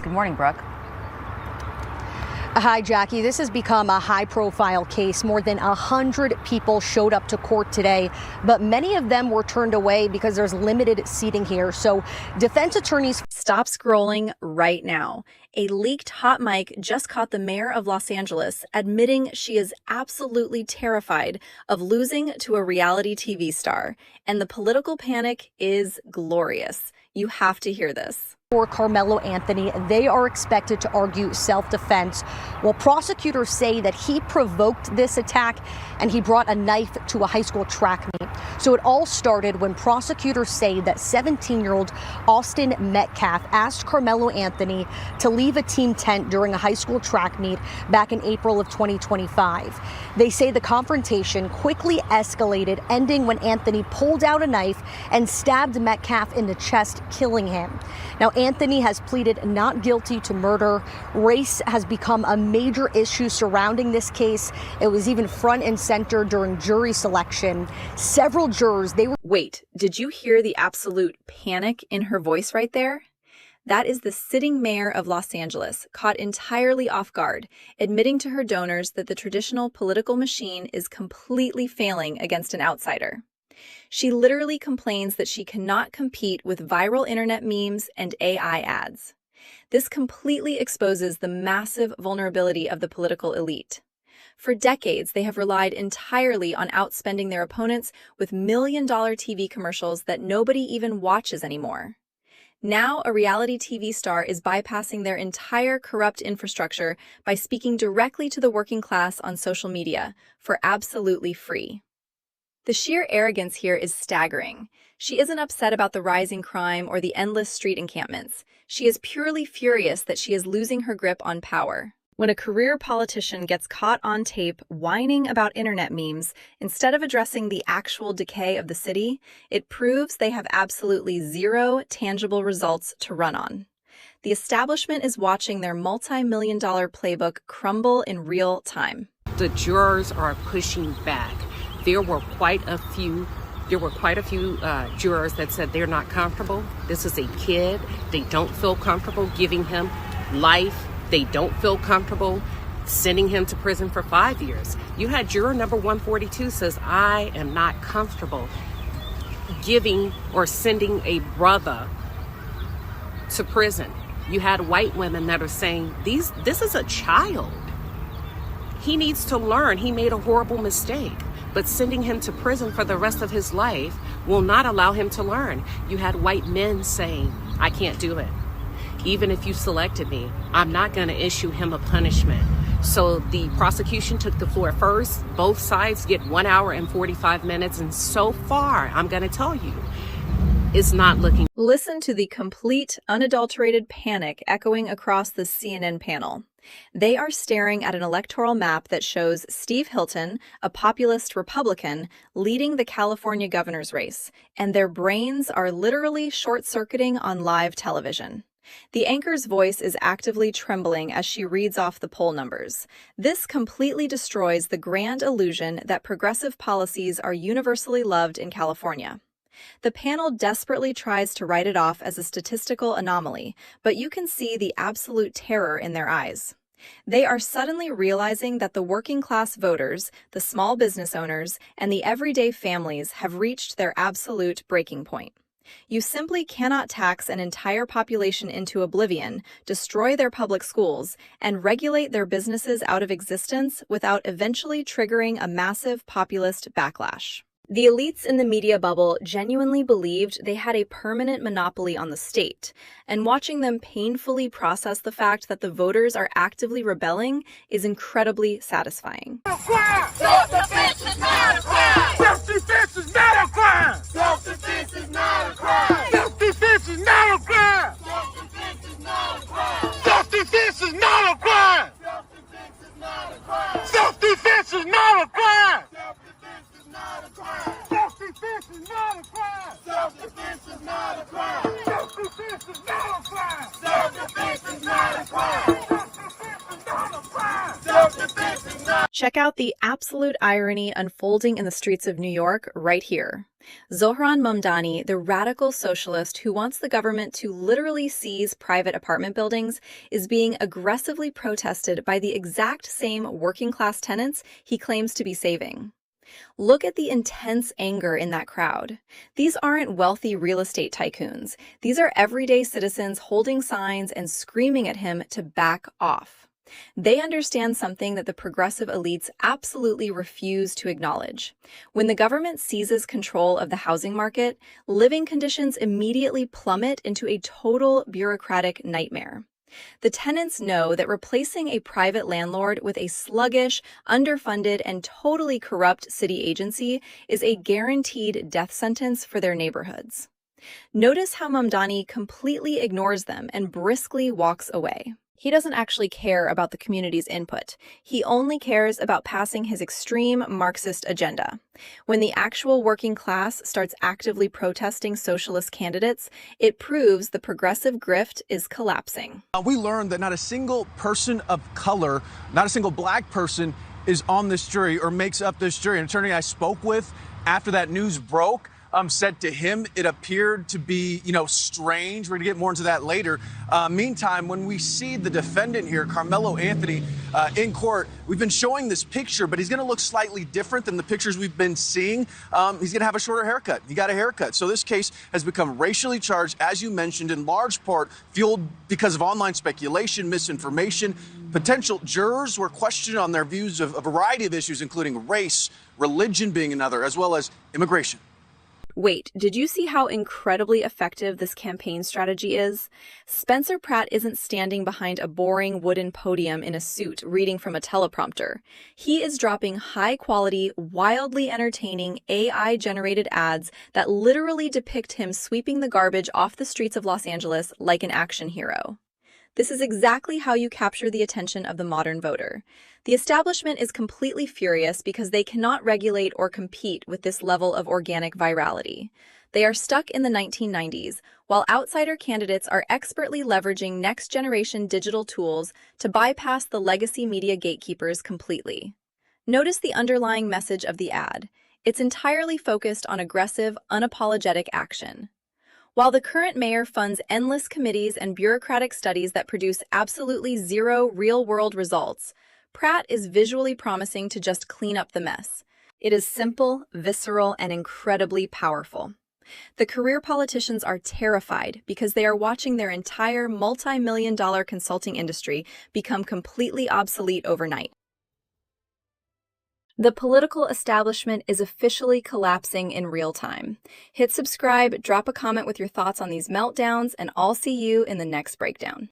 Good morning, Brooke. Hi, Jackie. This has become a high-profile case. More than 100 people showed up to court today, but many of them were turned away because there's limited seating here. So defense attorneys... Stop scrolling right now. A leaked hot mic just caught the mayor of Los Angeles admitting she is absolutely terrified of losing to a reality TV star. And the political panic is glorious. You have to hear this. For Carmelo Anthony, they are expected to argue self-defense, while prosecutors say that he provoked this attack and he brought a knife to a high school track meet. So it all started when prosecutors say that 17-year-old Austin Metcalf asked Carmelo Anthony to leave a team tent during a high school track meet back in April of 2025. They say the confrontation quickly escalated, ending when Anthony pulled out a knife and stabbed Metcalf in the chest, killing him. Now, Anthony has pleaded not guilty to murder. Race has become a major issue surrounding this case. It was even front and center during jury selection. Several jurors, Wait, did you hear the absolute panic in her voice right there? That is the sitting mayor of Los Angeles, caught entirely off guard, admitting to her donors that the traditional political machine is completely failing against an outsider. She literally complains that she cannot compete with viral internet memes and AI ads. This completely exposes the massive vulnerability of the political elite. For decades, they have relied entirely on outspending their opponents with million-dollar TV commercials that nobody even watches anymore. Now, a reality TV star is bypassing their entire corrupt infrastructure by speaking directly to the working class on social media for absolutely free. The sheer arrogance here is staggering. She isn't upset about the rising crime or the endless street encampments. She is purely furious that she is losing her grip on power. When a career politician gets caught on tape whining about internet memes instead of addressing the actual decay of the city, it proves they have absolutely zero tangible results to run on. The establishment is watching their multi-million-dollar playbook crumble in real time. The jurors are pushing back. There were quite a few jurors that said they're not comfortable. This is a kid. They don't feel comfortable giving him life. They don't feel comfortable sending him to prison for 5 years. You had juror number 142 says, I am not comfortable giving or sending a brother to prison. You had white women that are saying, this is a child. He needs to learn. He made a horrible mistake. But sending him to prison for the rest of his life will not allow him to learn. You had white men saying, I can't do it. Even if you selected me, I'm not going to issue him a punishment. So the prosecution took the floor first. Both sides get 1 hour and 45 minutes. And so far, I'm going to tell you, it's not looking. Listen to the complete, unadulterated panic echoing across the CNN panel. They are staring at an electoral map that shows Steve Hilton, a populist Republican, leading the California governor's race, and their brains are literally short-circuiting on live television. The anchor's voice is actively trembling as she reads off the poll numbers. This completely destroys the grand illusion that progressive policies are universally loved in California. The panel desperately tries to write it off as a statistical anomaly, but you can see the absolute terror in their eyes. They are suddenly realizing that the working-class voters, the small business owners, and the everyday families have reached their absolute breaking point. You simply cannot tax an entire population into oblivion, destroy their public schools, and regulate their businesses out of existence without eventually triggering a massive populist backlash. The elites in the media bubble genuinely believed they had a permanent monopoly on the state, and watching them painfully process the fact that the voters are actively rebelling is incredibly satisfying. Self-defense is not a crime! Self-defense is not a crime! Self-defense is not a crime! Self-defense is not a crime! Self-defense is not a crime! Self-defense is not a crime! Self-defense is not a crime! Self-defense is not a crime! Self-defense is not a crime! Self-defense is not a crime! Self-defense is not a crime! Self-defense is not a crime! Self-defense is not a crime! Self-defense is not Check out the absolute irony unfolding in the streets of New York right here. Zohran Mamdani, the radical socialist who wants the government to literally seize private apartment buildings, is being aggressively protested by the exact same working-class tenants he claims to be saving. Look at the intense anger in that crowd. These aren't wealthy real estate tycoons. These are everyday citizens holding signs and screaming at him to back off. They understand something that the progressive elites absolutely refuse to acknowledge. When the government seizes control of the housing market, living conditions immediately plummet into a total bureaucratic nightmare. The tenants know that replacing a private landlord with a sluggish, underfunded, and totally corrupt city agency is a guaranteed death sentence for their neighborhoods. Notice how Mamdani completely ignores them and briskly walks away. He doesn't actually care about the community's input. He only cares about passing his extreme Marxist agenda. When the actual working class starts actively protesting socialist candidates, it proves the progressive grift is collapsing. We learned that not a single person of color, not a single black person is on this jury or makes up this jury. An attorney I spoke with after that news broke said to him it appeared to be, strange. We're going to get more into that later. Meantime, when we see the defendant here, Carmelo Anthony, in court, we've been showing this picture, but he's going to look slightly different than the pictures we've been seeing. He's going to have a shorter haircut. He got a haircut. So this case has become racially charged, as you mentioned, in large part fueled because of online speculation, misinformation. Potential jurors were questioned on their views of a variety of issues, including race, religion being another, as well as immigration. Wait, did you see how incredibly effective this campaign strategy is? Spencer Pratt isn't standing behind a boring wooden podium in a suit reading from a teleprompter. He is dropping high-quality, wildly entertaining AI-generated ads that literally depict him sweeping the garbage off the streets of Los Angeles like an action hero. This is exactly how you capture the attention of the modern voter. The establishment is completely furious because they cannot regulate or compete with this level of organic virality. They are stuck in the 1990s, while outsider candidates are expertly leveraging next-generation digital tools to bypass the legacy media gatekeepers completely. Notice the underlying message of the ad. It's entirely focused on aggressive, unapologetic action. While the current mayor funds endless committees and bureaucratic studies that produce absolutely zero real-world results, Pratt is visually promising to just clean up the mess. It is simple, visceral, and incredibly powerful. The career politicians are terrified because they are watching their entire multi-million-dollar consulting industry become completely obsolete overnight. The political establishment is officially collapsing in real time. Hit subscribe, drop a comment with your thoughts on these meltdowns, and I'll see you in the next breakdown.